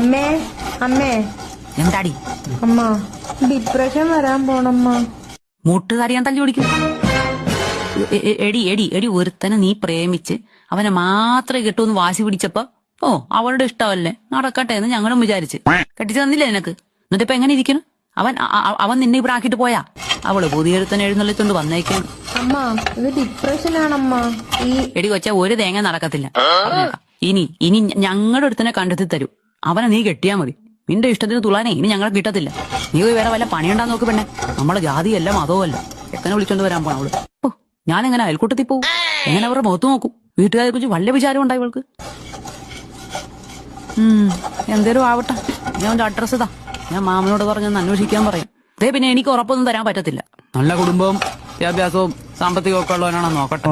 അമ്മേ അമ്മേ എന്താടി അമ്മ ഡിപ്രഷൻ വരാൻ പോണമ്മ. മുട്ടുകാരി ഞാൻ തല്ലി ഓടിക്കും. എടി എടി എടി ഒരുത്തനെ നീ പ്രേമിച്ച് അവനെ മാത്രമേ കിട്ടൂന്ന് വാശി പിടിച്ചപ്പോ അവളുടെ ഇഷ്ടമല്ലേ നടക്കട്ടെ എന്ന് ഞങ്ങളും വിചാരിച്ച് കെട്ടിച്ചു തന്നില്ലേ നിനക്ക്. എന്നിട്ട് ഇപ്പൊ എങ്ങനെ ഇരിക്കുന്നു? അവൻ നിന്നെ ഇവിടെ ആക്കിട്ട് പോയാ? അവള് പുതിയൊരുത്തനെ എഴുന്നള്ളിച്ചോണ്ട് വന്നേക്കാണ്. അമ്മ ഇത് ഡിപ്രഷൻ ആണമ്മ. എടി കൊച്ച ഒരു തേങ്ങ നടക്കത്തില്ല. ഇനി ഇനി ഞങ്ങളുടെ ഒരുത്തനെ കണ്ടെത്തി തരൂ. അവനെ നീ കെട്ടിയാ മതി. നിന്റെ ഇഷ്ടത്തിന് തുള്ളാനേ ഇനി ഞങ്ങളെ കിട്ടത്തില്ല. നീ വേറെ വല്ല പണിയുണ്ടാന്ന് നോക്ക് പെണ്ണെ. നമ്മളെ ജാതിയല്ല മതവുമല്ല. എങ്ങനെ വിളിച്ചോണ്ട് വരാൻ പോണ അവള്. ഞാനെങ്ങനെ അയൽക്കൂട്ടത്തിൽ പോവും? എങ്ങനെ അവരുടെ മുഖത്ത് നോക്കും? വീട്ടുകാരെ കുറിച്ച് വല്ല വിചാരം ഉണ്ടായി അവൾക്ക്. എന്തേലും ആവട്ടെ. ഞാൻ അവന്റെ അഡ്രസ് ഇതാ. ഞാൻ മാമനോട് പറഞ്ഞൊന്ന് അന്വേഷിക്കാൻ പറയാം. അതേ പിന്നെ എനിക്ക് ഉറപ്പൊന്നും തരാൻ പറ്റത്തില്ല. നല്ല കുടുംബവും വിദ്യാഭ്യാസവും സാമ്പത്തികവും ഒക്കെ ഉള്ളവനാണെന്ന് നോക്കട്ടെ.